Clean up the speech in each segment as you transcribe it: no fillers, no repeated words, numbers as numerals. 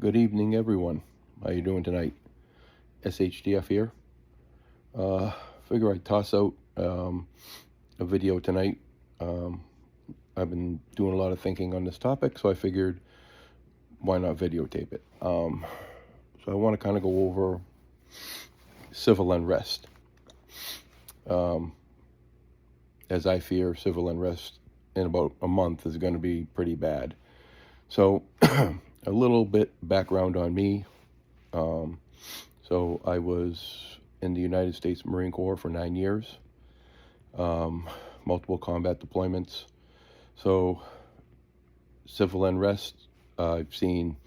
Good evening, everyone. How you doing tonight? SHDF here. Uh, Figure I'd toss out a video tonight. Um, I've been doing a lot of thinking on this topic, so I figured why not videotape it. So I want to kind of go over civil unrest. As I fear, civil unrest in about a month is going to be pretty bad. So a little bit background on me. So I was in the United States Marine Corps for 9 years, multiple combat deployments. So civil unrest I've seen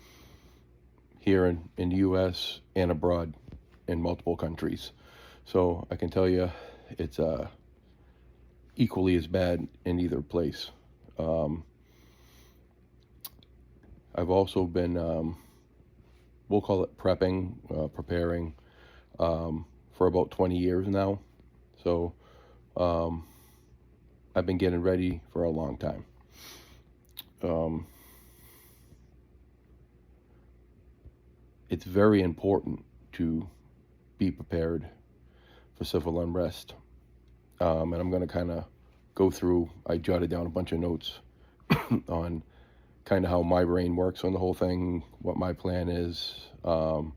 here in the U.S. and abroad in multiple countries. So I can tell you it's equally as bad in either place. I've also been, we'll call it prepping, preparing for about 20 years now. So I've been getting ready for a long time. It's very important to be prepared for civil unrest. And I'm going to kind of go through, I jotted down a bunch of notes on kind of how my brain works on the whole thing, what my plan is, and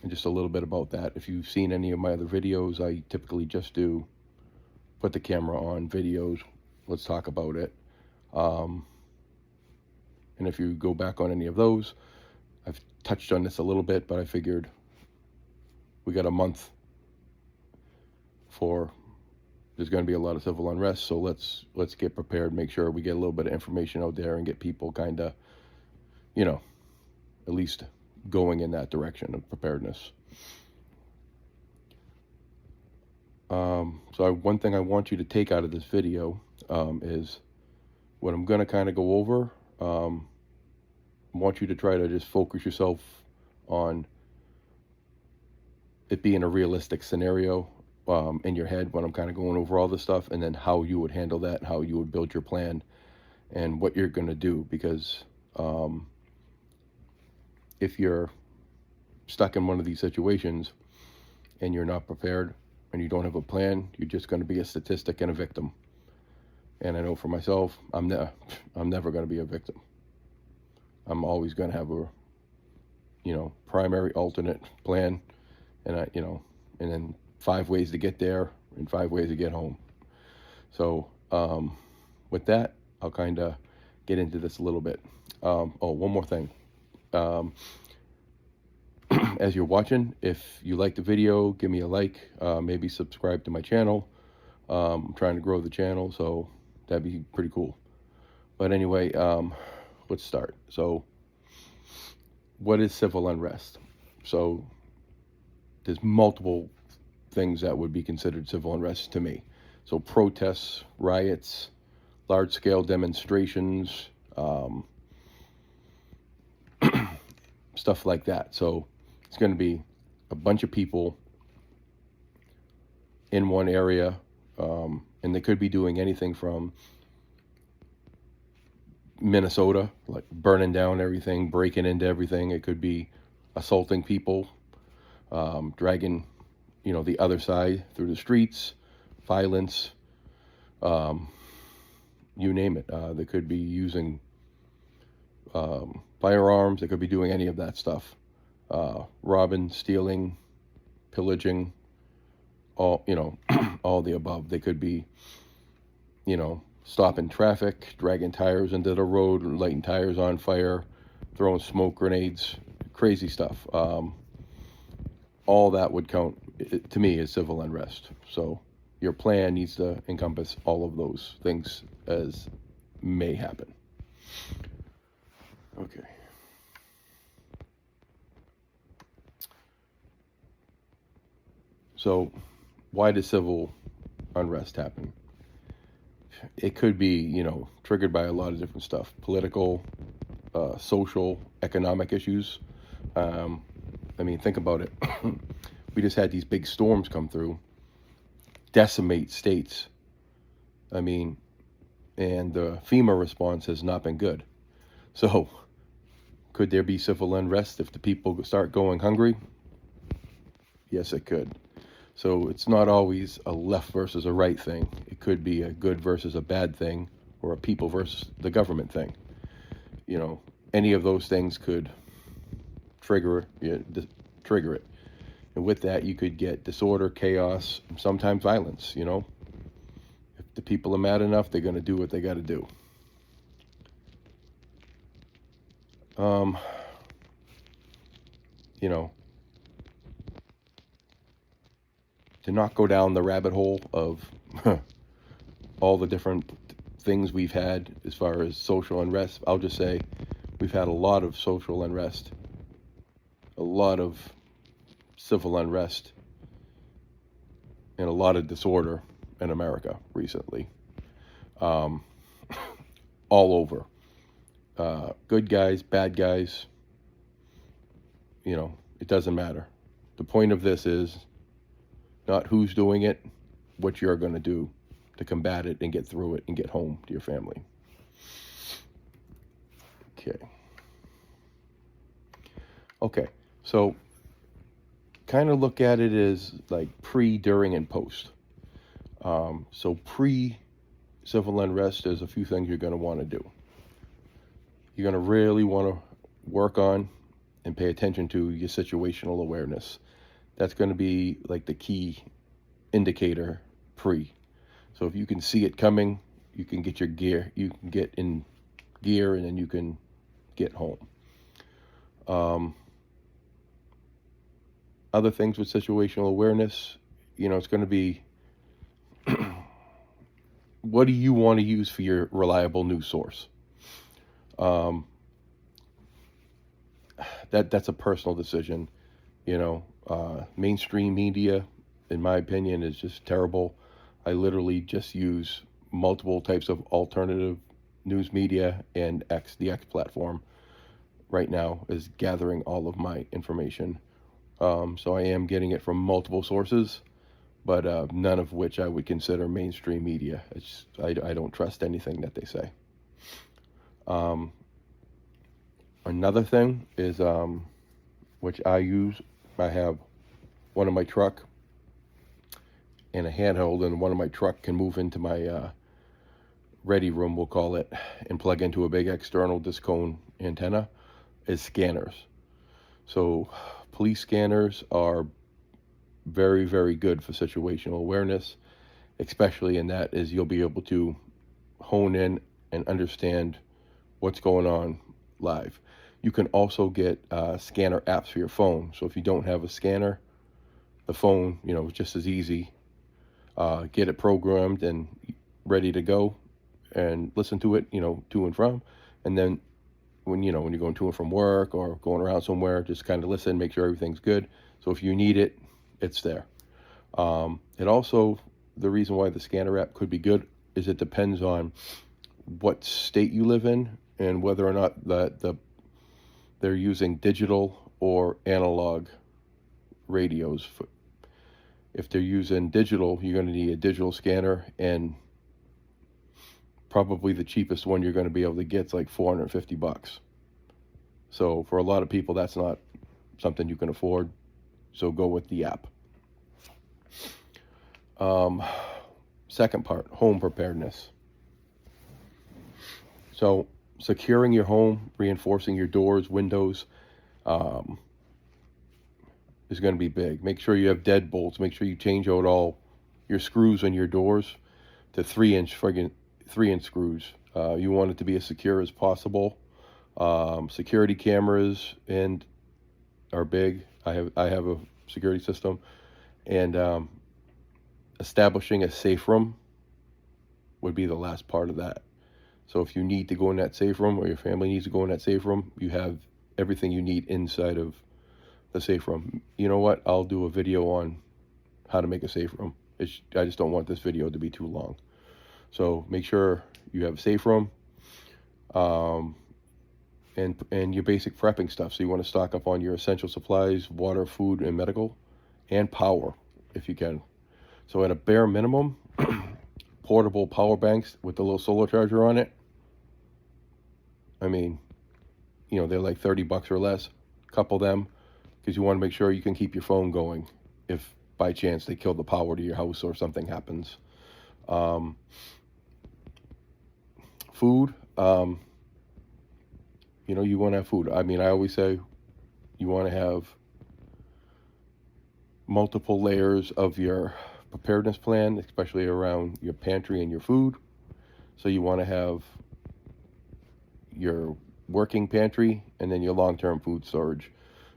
just a little bit about that. If you've seen any of my other videos, I typically just do put the camera on videos, let's talk about it. And if you go back on any of those, I've touched on this a little bit, but I figured we got a month for there's going to be a lot of civil unrest, so let's get prepared, make sure we get a little bit of information out there and get people kind of, at least going in that direction of preparedness. So one thing I want you to take out of this video is what I'm going to kind of go over. I want you to try to just focus yourself on it being a realistic scenario in your head when I'm kind of going over all this stuff, and then how you would handle that, how you would build your plan, and what you're going to do. Because if you're stuck in one of these situations and you're not prepared and you don't have a plan, you're just going to be a statistic and a victim. And I know for myself, I'm never going to be a victim. I'm always going to have a, primary alternate plan, and and then 5 ways to get there and 5 ways to get home. So with that, I'll kind of get into this a little bit. One more thing. As you're watching, if you like the video, give me a like, maybe subscribe to my channel. I'm trying to grow the channel, so that'd be pretty cool. But anyway, let's start. So what is civil unrest? So there's multiple things that would be considered civil unrest to me. So protests, riots, large-scale demonstrations, stuff like that. So it's going to be a bunch of people in one area, and they could be doing anything from Minnesota, like burning down everything, breaking into everything. It could be assaulting people, dragging, the other side through the streets, violence, you name it. They could be using firearms. They could be doing any of that stuff. Robbing, stealing, pillaging, all, all the above. They could be, stopping traffic, dragging tires into the road, lighting tires on fire, throwing smoke grenades, crazy stuff. All that would count, to me, as civil unrest. So your plan needs to encompass all of those things as may happen. Okay. So why does civil unrest happen? It could be, triggered by a lot of different stuff: political, social, economic issues. Think about it. We just had these big storms come through, decimate states. And the FEMA response has not been good. So Could there be civil unrest if the people start going hungry? Yes, it could. So it's not always a left versus a right thing. It could be a good versus a bad thing, or a people versus the government thing. Any of those things could trigger it. And with that, you could get disorder, chaos, and sometimes violence. If the people are mad enough, they're going to do what they got to do. You know, to not go down the rabbit hole of all the different things we've had as far as social unrest, I'll just say we've had a lot of social unrest, a lot of civil unrest, and a lot of disorder in America recently. All over. Good guys, bad guys, it doesn't matter. The point of this is not who's doing it, what you're going to do to combat it and get through it and get home to your family. Okay, so kind of look at it as like pre, during, and post. So pre-civil unrest, there's a few things you're going to want to do. You're going to really want to work on and pay attention to your situational awareness. That's going to be like the key indicator pre. So if you can see it coming, you can get your gear, you can get in gear, and then you can get home. Other things with situational awareness, it's going to be what do you want to use for your reliable news source? That's a personal decision. Mainstream media, in my opinion, is just terrible. I literally just use multiple types of alternative news media, and the X platform right now is gathering all of my information. So I am getting it from multiple sources, but none of which I would consider mainstream media. I don't trust anything that they say. Another thing is, which I use, I have one in my truck and a handheld, and one of my truck can move into my ready room, we'll call it, and plug into a big external disc cone antenna, is scanners. So police scanners are very, very good for situational awareness, especially in that is you'll be able to hone in and understand what's going on live. You can also get scanner apps for your phone. So if you don't have a scanner, the phone, is just as easy. Get it programmed and ready to go and listen to it, to and from. And then when you're going to and from work or going around somewhere, just kind of listen, make sure everything's good. So if you need it, it's there. It also, the reason why the scanner app could be good is it depends on what state you live in and whether or not they're using digital or analog radios. If they're using digital, you're going to need a digital scanner, and probably the cheapest one you're going to be able to get is like $450. So for a lot of people, that's not something you can afford. So go with the app. Second part, home preparedness. So securing your home, reinforcing your doors, windows, is going to be big. Make sure you have deadbolts. Make sure you change out all your screws on your doors to 3-inch screws. You want it to be as secure as possible. Security cameras are big. I have a security system, and establishing a safe room would be the last part of that. So if you need to go in that safe room, or your family needs to go in that safe room, you have everything you need inside of the safe room. You know what? I'll do a video on how to make a safe room. I just don't want this video to be too long. So make sure you have a safe room, and your basic prepping stuff. So you want to stock up on your essential supplies, water, food, and medical, and power if you can. So at a bare minimum, portable power banks with the little solar charger on it. I mean, they're like $30 or less. Couple them, because you want to make sure you can keep your phone going if by chance they kill the power to your house or something happens. Um, Food, you want to have food. I mean, I always say you want to have multiple layers of your preparedness plan, especially around your pantry and your food. So you want to have your working pantry and then your long-term food storage.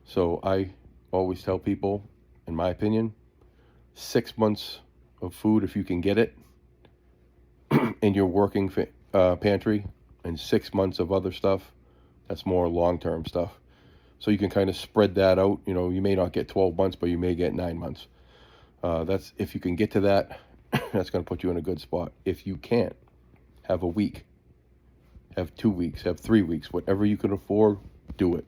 So I always tell people, in my opinion, 6 months of food if you can get it in your working pantry, and 6 months of other stuff. That's more long-term stuff. So you can kind of spread that out. You may not get 12 months, but you may get 9 months. That's if you can get to that, that's going to put you in a good spot. If you can't, have a week, have 2 weeks, have 3 weeks, whatever you can afford, do it.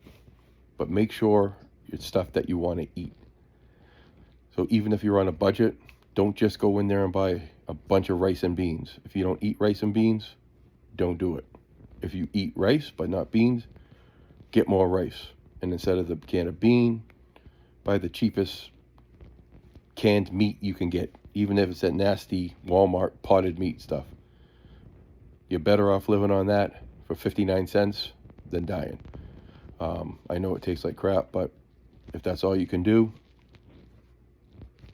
But make sure it's stuff that you want to eat. So even if you're on a budget, don't just go in there and buy a bunch of rice and beans. If you don't eat rice and beans, don't do it. If you eat rice but not beans, get more rice. And instead of the can of bean, buy the cheapest canned meat you can get, even if it's that nasty Walmart potted meat stuff. You're better off living on that for 59 cents than dying. I know it tastes like crap, but if that's all you can do,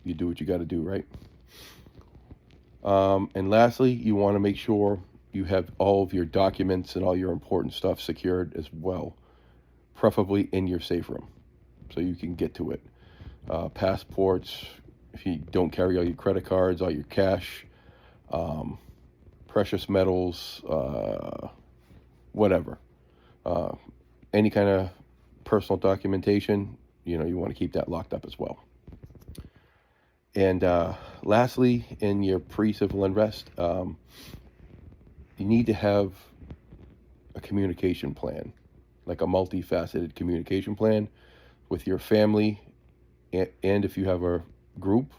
you do what you got to do, right? And lastly, you want to make sure you have all of your documents and all your important stuff secured as well, preferably in your safe room, so you can get to it. Passports, if you don't carry all your credit cards, all your cash, precious metals, whatever. Any kind of personal documentation, you want to keep that locked up as well. And lastly, in your pre-civil unrest, you need to have a communication plan, like a multifaceted communication plan with your family, and if you have a group,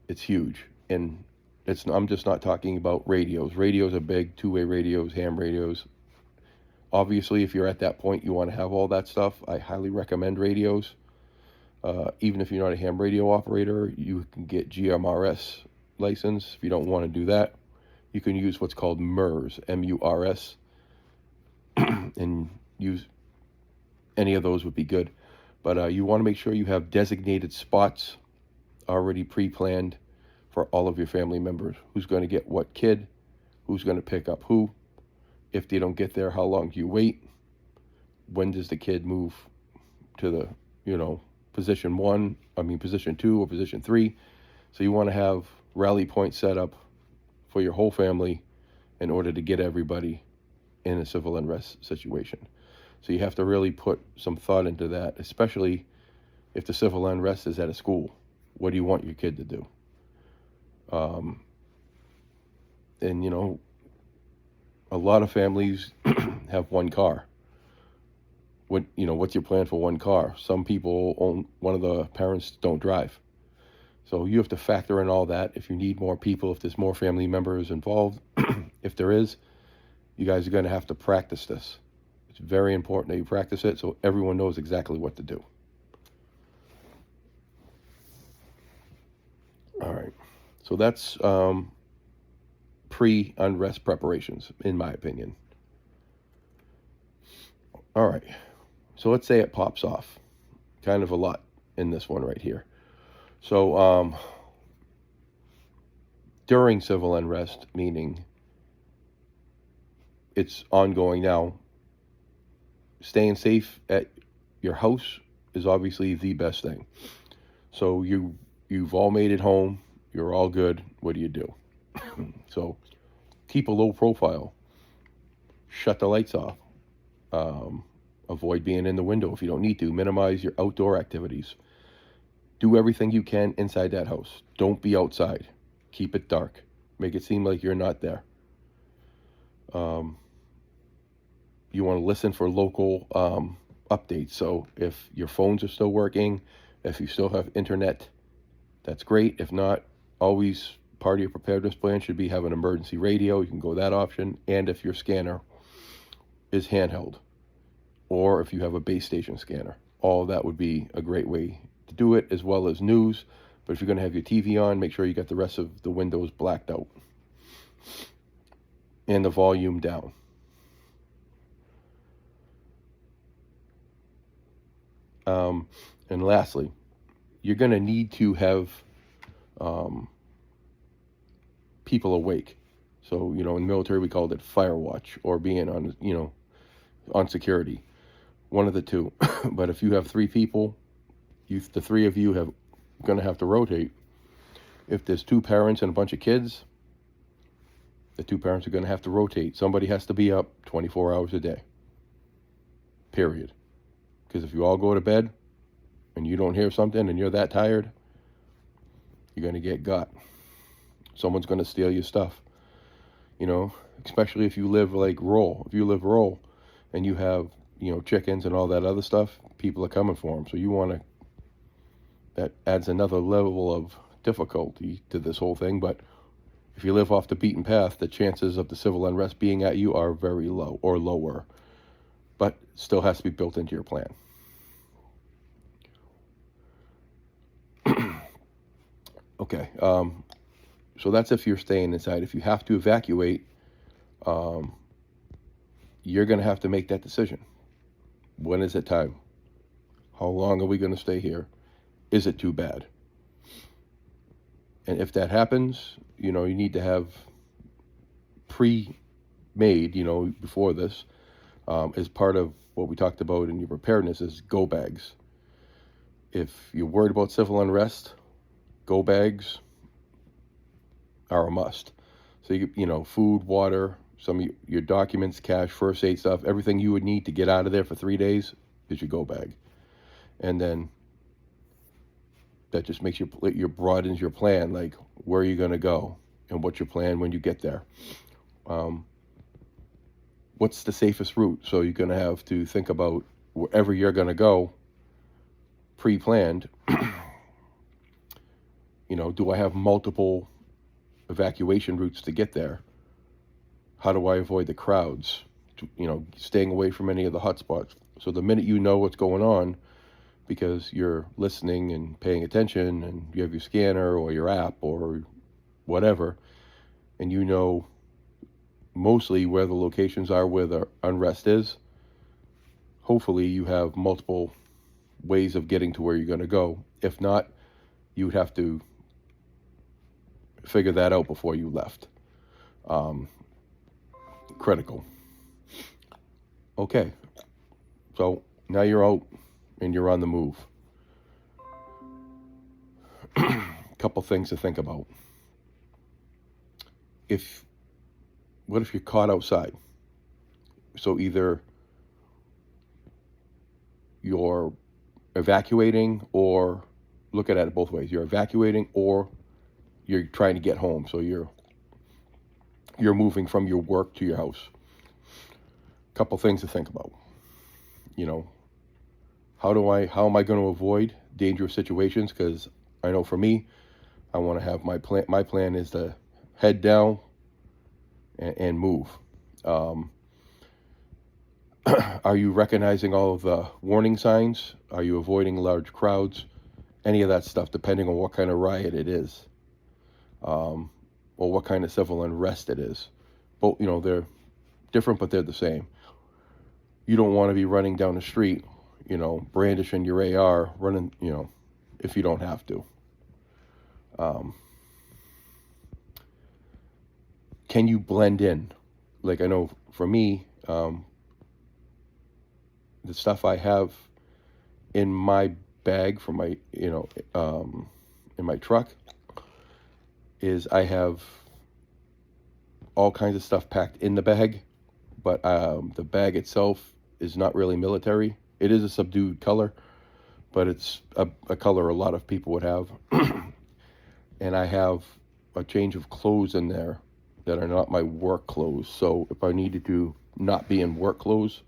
it's huge. And I'm just not talking about radios. Radios are big, two-way radios, ham radios. Obviously, if you're at that point, you want to have all that stuff. I highly recommend radios. Even if you're not a ham radio operator, you can get GMRS license. If you don't want to do that, you can use what's called MURS, M-U-R-S, and use any of those would be good. But you want to make sure you have designated spots already pre-planned for all of your family members. Who's going to get what kid? Who's going to pick up who? If they don't get there, how long do you wait? When does the kid move to the, position 2 or position 3? So you want to have rally points set up for your whole family in order to get everybody in a civil unrest situation. So you have to really put some thought into that, especially if the civil unrest is at a school. What do you want your kid to do? And a lot of families have one car. What's your plan for one car? Some people one of the parents don't drive. So you have to factor in all that. If you need more people, if there's more family members involved, if there is, you guys are going to have to practice this. It's very important that you practice it so everyone knows exactly what to do. All right. So that's pre-unrest preparations, in my opinion. All right. So let's say it pops off. Kind of a lot in this one right here. So during civil unrest, meaning it's ongoing now, staying safe at your house is obviously the best thing. So you've all made it home. You're all good. What do you do? So keep a low profile. Shut the lights off. Avoid being in the window if you don't need to. Minimize your outdoor activities. Do everything you can inside that house. Don't be outside. Keep it dark. Make it seem like you're not there. You want to listen for local updates. So if your phones are still working, if you still have internet, that's great. If not, always part of your preparedness plan should be have an emergency radio. You can go that option. And if your scanner is handheld, or if you have a base station scanner. All that would be a great way to do it, as well as news. But if you're going to have your TV on, make sure you got the rest of the windows blacked out and the volume down. And lastly, you're going to need to have people awake. So, in the military, we called it fire watch, or being on security. One of the two. But if you have three people, the three of you have going to have to rotate. If there's two parents and a bunch of kids, the two parents are going to have to rotate. Somebody has to be up 24 hours a day. Period. Because if you all go to bed and you don't hear something and you're that tired, you're going to get got. Someone's going to steal your stuff. Especially if you live rural. If you live rural and you have, chickens and all that other stuff, people are coming for them. So that adds another level of difficulty to this whole thing. But if you live off the beaten path, the chances of the civil unrest being at you are very low, or lower. But still has to be built into your plan. Okay, so that's if you're staying inside. If you have to evacuate, you're going to have to make that decision. When is it time? How long are we going to stay here? Is it too bad? And if that happens, you need to have pre-made, before this, as part of what we talked about in your preparedness, is go bags. If you're worried about civil unrest, go bags are a must. So, food, water, some of your documents, cash, first aid stuff, everything you would need to get out of there for 3 days is your go bag. And then that just makes you broadens your plan, like where are you going to go and what's your plan when you get there. What's the safest route? So you're going to have to think about wherever you're going to go, pre-planned. Do I have multiple evacuation routes to get there? How do I avoid the crowds? Staying away from any of the hotspots. So the minute you know what's going on, because you're listening and paying attention and you have your scanner or your app or whatever, and you know mostly where the locations are where the unrest is, hopefully you have multiple ways of getting to where you're going to go. If not, you would have to figure that out before you left. Critical. Okay, so now you're out and you're on the move. Couple things to think about. What if you're caught outside? So either you're evacuating, or look at it both ways. You're evacuating or you're trying to get home. So you're moving from your work to your house. Couple things to think about. How am I going to avoid dangerous situations? Because I know for me, I want to have my plan. My plan is to head down and move. Are you recognizing all of the warning signs? Are you avoiding large crowds? Any of that stuff, depending on what kind of riot it is, or what kind of civil unrest it is. Both, they're different, but they're the same. You don't want to be running down the street, brandishing your AR, running, if you don't have to. Can you blend in? Like, I know for me, the stuff I have in my bag for my, in my truck, is I have all kinds of stuff packed in the bag, but the bag itself is not really military. It is a subdued color, but it's a color a lot of people would have. And I have a change of clothes in there that are not my work clothes. So if I needed to not be in work clothes,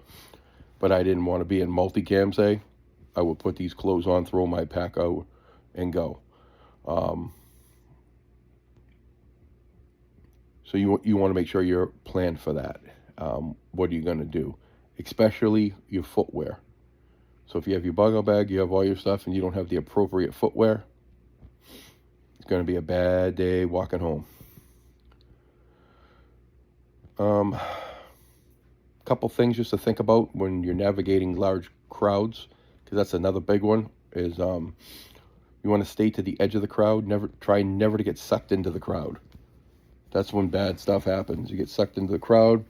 but I didn't want to be in multicam, say, I would put these clothes on, throw my pack out, and go. So you want to make sure you're planned for that. What are you going to do? especially your footwear. So if you have your bug-out bag, you have all your stuff, and you don't have the appropriate footwear, it's going to be a bad day walking home. Couple things just to think about when you're navigating large crowds, because that's another big one, is you want to stay to the edge of the crowd. Try never to get sucked into the crowd. That's when bad stuff happens. You get sucked into the crowd,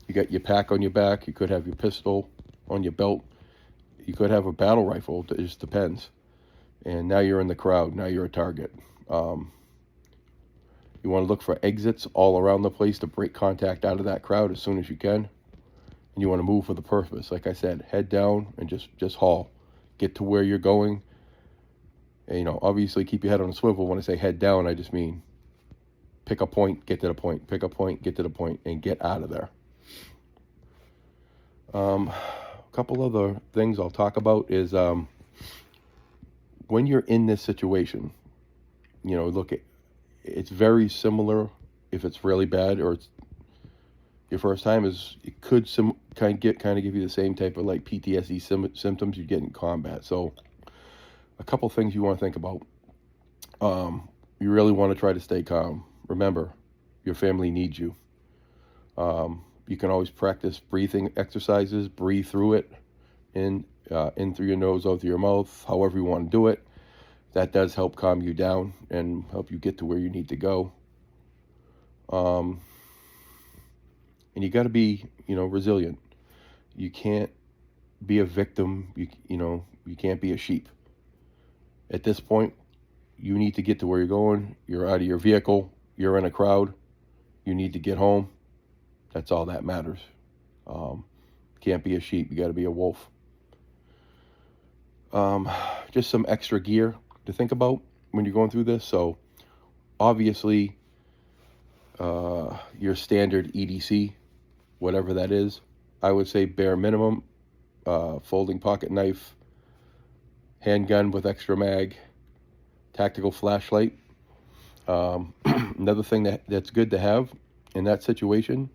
you got your pack on your back, you could have your pistol on your belt, you could have a battle rifle, it just depends. And now you're in the crowd, now you're a target. You want to look for exits all around the place to break contact out of that crowd as soon as you can. And you want to move with a purpose. Like I said, head down and just haul. Get to where you're going. And, obviously keep your head on a swivel. When I say head down, I just mean pick a point, get to the point. Pick a point, get to the point, and get out of there. A couple other things I'll talk about is when you're in this situation, look at, it's very similar if it's really bad or it's your first time. It could kind of give you the same type of like PTSD symptoms you get in combat. So a couple things you want to think about. You really want to try to stay calm. Remember, your family needs you. You can always practice breathing exercises. Breathe through it, in through your nose, out through your mouth, however you want to do it. That does help calm you down and help you get to where you need to go. And you got to be, resilient. You can't be a victim. You can't be a sheep. At this point, you need to get to where you're going. You're out of your vehicle. You're in a crowd. You need to get home. That's all that matters. Can't be a sheep. You got to be a wolf. Just some extra gear to think about when you're going through this. So obviously your standard EDC, whatever that is, I would say bare minimum, folding pocket knife, handgun with extra mag, tactical flashlight. Another thing that's good to have in that situation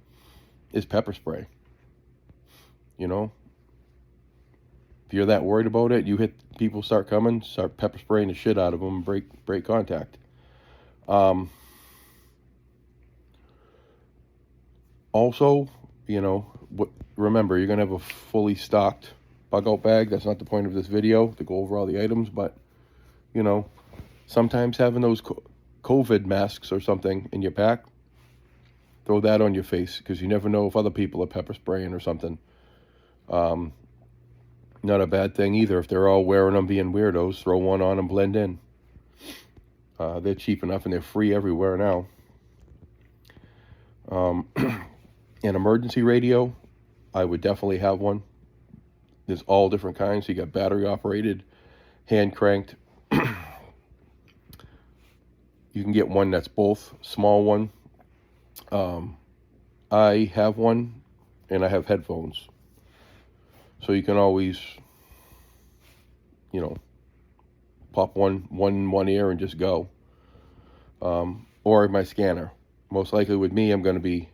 is pepper spray. If you're that worried about it, you hit people start coming, start pepper spraying the shit out of them, break contact. Also, remember, you're gonna have a fully stocked bug-out bag. That's not the point of this video, to go over all the items, but sometimes having those COVID masks or something in your pack, throw that on your face, because you never know if other people are pepper spraying or something. Not a bad thing either. If they're all wearing them being weirdos, throw one on and blend in. They're cheap enough and they're free everywhere now. An emergency radio, I would definitely have one. There's all different kinds. So you got battery operated, hand cranked. You can get one that's both, small one. I have one, and I have headphones. So you can always, pop one in one ear and just go. Or my scanner. Most likely with me, I'm going to be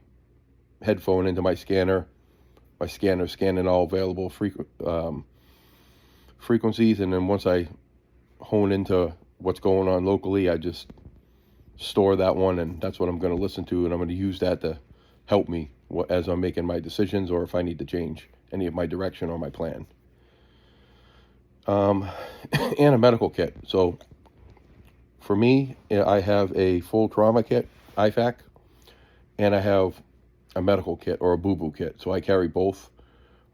headphone into my scanner. My scanner scanning all available frequencies, and then once I hone into what's going on locally, I just store that one, and that's what I'm going to listen to, and I'm going to use that to help me as I'm making my decisions, or if I need to change any of my direction or my plan. And a medical kit. So for me, I have a full trauma kit, IFAC, and I have a medical kit or a boo-boo kit. So I carry both.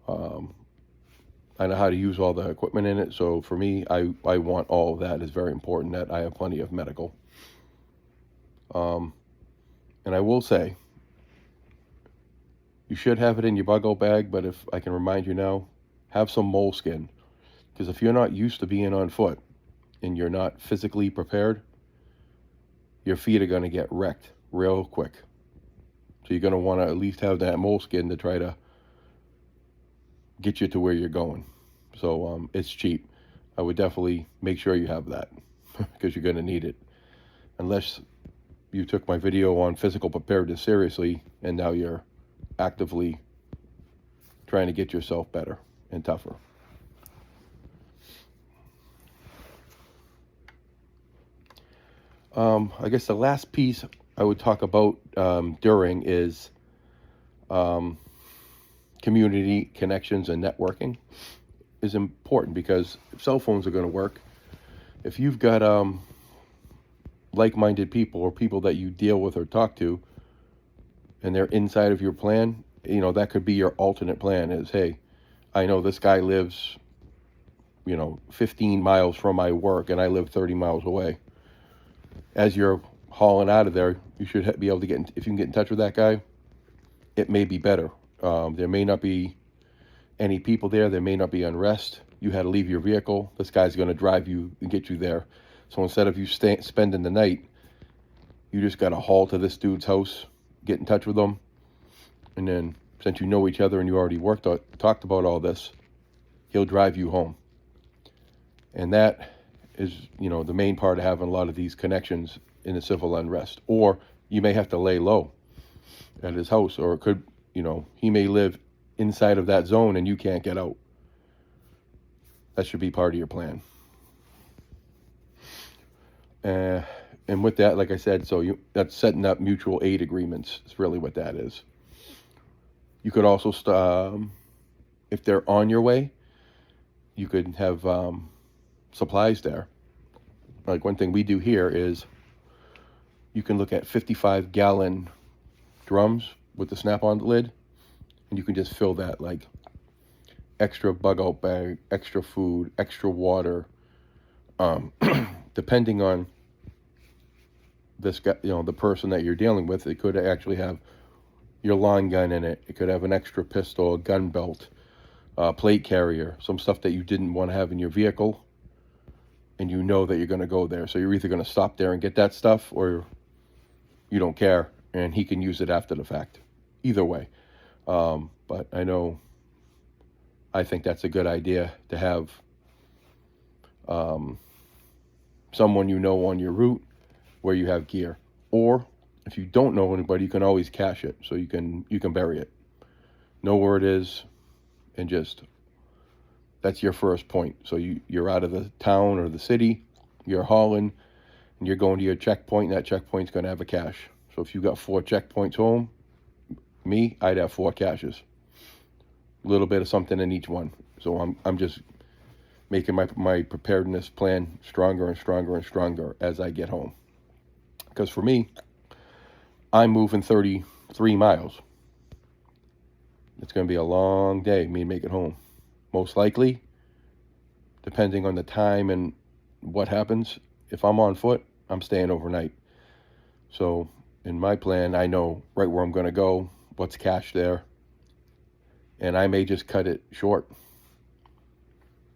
I know how to use all the equipment in it. So for me, I want all of that. It's very important that I have plenty of medical. And I will say, you should have it in your bug-out bag, but if I can remind you now, have some moleskin. Because if you're not used to being on foot and you're not physically prepared, your feet are going to get wrecked real quick. So you're going to want to at least have that moleskin to try to get you to where you're going. So it's cheap. I would definitely make sure you have that because you're going to need it. Unless you took my video on physical preparedness seriously and now you're actively trying to get yourself better and tougher. I guess the last piece I would talk about during is community connections and networking is important, because if cell phones are going to work, if you've got like-minded people or people that you deal with or talk to, and they're inside of your plan, that could be your alternate plan is, hey, I know this guy lives, 15 miles from my work and I live 30 miles away. As you're hauling out of there, you should be able to if you can get in touch with that guy, it may be better. There may not be any people there. There may not be unrest. You had to leave your vehicle. This guy's going to drive you and get you there. So instead of you spending the night, you just got to haul to this dude's house, get in touch with them, and then since you know each other and you already talked about all this, he'll drive you home. And that is, the main part of having a lot of these connections in a civil unrest. Or you may have to lay low at his house, or it could, he may live inside of that zone and you can't get out. That should be part of your plan. And with that, like I said, that's setting up mutual aid agreements. It's really what that is. You could also, if they're on your way, you could have supplies there. Like one thing we do here is you can look at 55-gallon drums with the snap-on lid, and you can just fill that, like extra bug-out bag, extra food, extra water, depending on this guy, the person that you're dealing with. It could actually have your lawn gun in it. It could have an extra pistol, a gun belt, plate carrier, some stuff that you didn't want to have in your vehicle, and you know that you're going to go there. So you're either going to stop there and get that stuff, or you don't care, and he can use it after the fact. Either way. But I think that's a good idea to have someone on your route where you have gear. Or if you don't know anybody, you can always cache it, so you can bury it. Know where it is, and that's your first point. So you're out of the town or the city, you're hauling, and you're going to your checkpoint, and that checkpoint's going to have a cache. So if you got 4 checkpoints home, I'd have 4 caches. A little bit of something in each one. So I'm just making my preparedness plan stronger and stronger and stronger as I get home. Because for me, I'm moving 33 miles. It's going to be a long day, me make it home. Most likely, depending on the time and what happens, if I'm on foot, I'm staying overnight. So in my plan, I know right where I'm going to go, what's cached there, and I may just cut it short.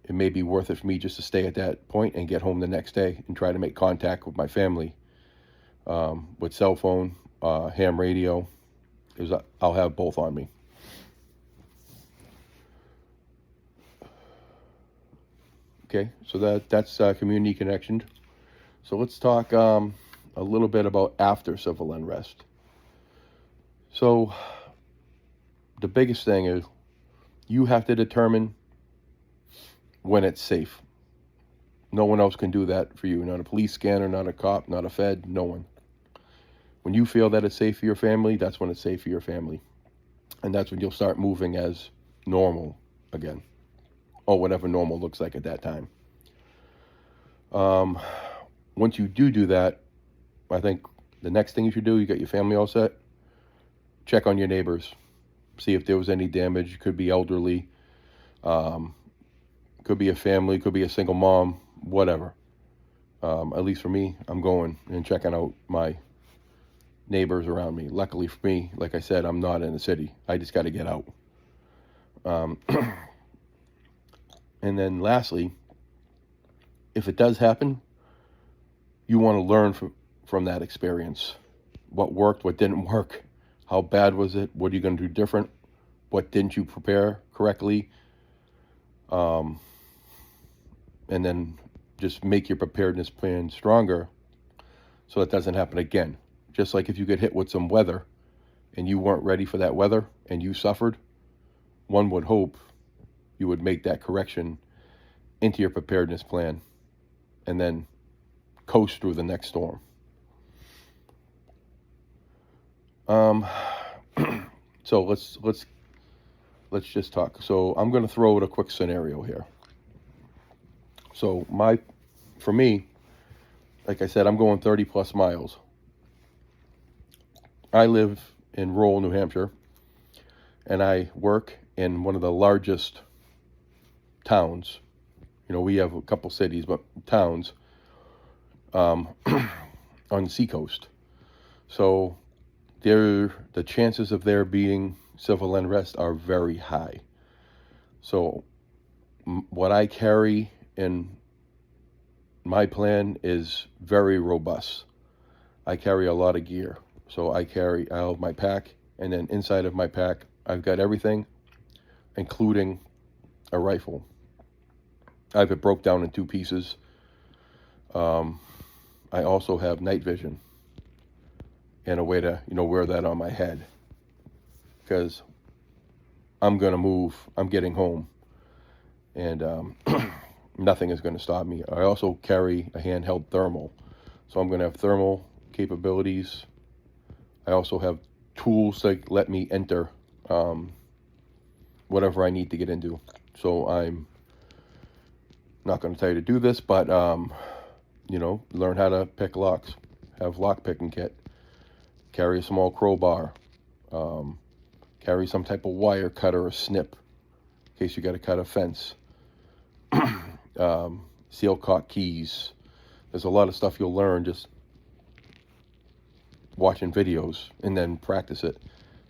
It may be worth it for me just to stay at that point and get home the next day and try to make contact with my family with cell phone, ham radio, because I'll have both on me. Okay, so that's community connection. So let's talk a little bit about after civil unrest. So the biggest thing is you have to determine when it's safe. No one else can do that for you. Not a police scanner, not a cop, not a Fed, no one. When you feel that it's safe for your family, that's when it's safe for your family. And that's when you'll start moving as normal again. Or whatever normal looks like at that time. Once you do that, I think the next thing you should do, you got your family all set, check on your neighbors. See if there was any damage. Could be elderly, could be a family, could be a single mom, whatever. At least for me, I'm going and checking out my neighbors around me. Luckily for me, like I said, I'm not in the city. I just got to get out. And then lastly, if it does happen, you want to learn from that experience. What worked, what didn't work, how bad was it, what are you going to do different, what didn't you prepare correctly, and then just make your preparedness plan stronger so it doesn't happen again. Just like if you get hit with some weather and you weren't ready for that weather and you suffered, one would hope you would make that correction into your preparedness plan and then coast through the next storm. So let's just talk. So I'm going to throw out a quick scenario here. So for me, like I said, I'm going 30 plus miles. I live in rural New Hampshire, and I work in one of the largest towns. You know, we have a couple cities, but towns on the seacoast. So the chances of there being civil unrest are very high. So what I carry in my plan is very robust. I carry a lot of gear. So I have my pack, and then inside of my pack, I've got everything, including a rifle. I have it broke down in 2 pieces. I also have night vision and a way to, wear that on my head, because I'm going to move. I'm getting home, and nothing is going to stop me. I also carry a handheld thermal. So I'm going to have thermal capabilities. I also have tools that let me enter whatever I need to get into. So I'm not going to tell you to do this, but, learn how to pick locks, have lock picking kit, carry a small crowbar, carry some type of wire cutter or snip in case you got to cut a fence, seal caulk keys. There's a lot of stuff you'll learn just watching videos and then practice it.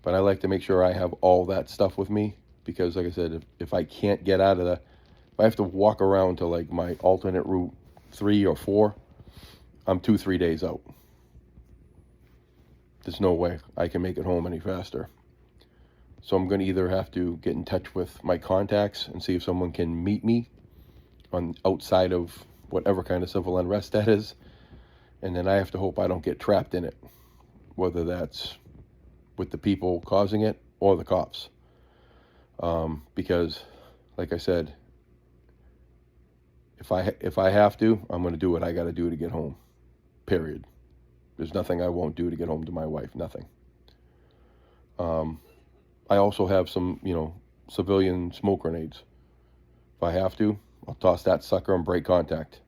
But I like to make sure I have all that stuff with me, because like I said, if I can't get out of if I have to walk around to like my alternate route 3 or 4, I'm 2-3 days out. There's no way I can make it home any faster. So I'm going to either have to get in touch with my contacts and see if someone can meet me on outside of whatever kind of civil unrest that is, and then I have to hope I don't get trapped in it, whether that's with the people causing it or the cops. Because, like I said, if I have to, I'm going to do what I got to do to get home. Period. There's nothing I won't do to get home to my wife. Nothing. I also have some, civilian smoke grenades. If I have to, I'll toss that sucker and break contact.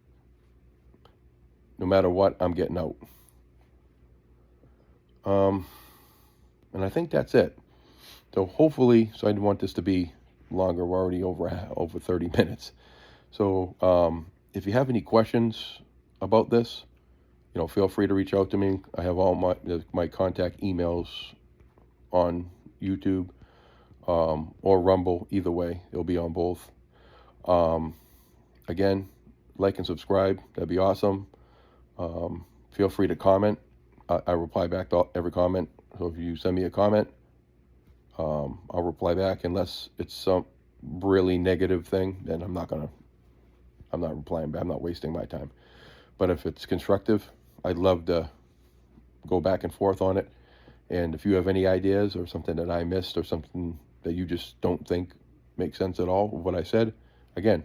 No matter what, I'm getting out. And I think that's it. So hopefully, I didn't want this to be longer. We're already over 30 minutes. So if you have any questions about this, feel free to reach out to me. I have all my contact emails on YouTube or Rumble. Either way, it'll be on both. Again, like and subscribe. That'd be awesome. Feel free to comment. I reply back to every comment. So if you send me a comment, I'll reply back, unless it's some really negative thing, then I'm not replying back. I'm not wasting my time. But if it's constructive, I'd love to go back and forth on it. And if you have any ideas or something that I missed or something that you just don't think makes sense at all of what I said, again,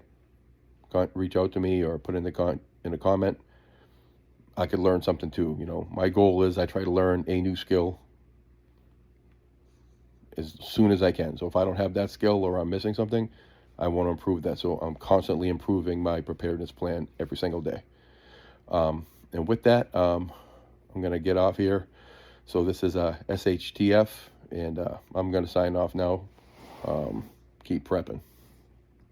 reach out to me or put in a comment. I could learn something too. My goal is I try to learn a new skill as soon as I can. So if I don't have that skill or I'm missing something, I want to improve that. So I'm constantly improving my preparedness plan every single day. And with that, I'm going to get off here. So this is a SHTF, and I'm going to sign off now. Keep prepping.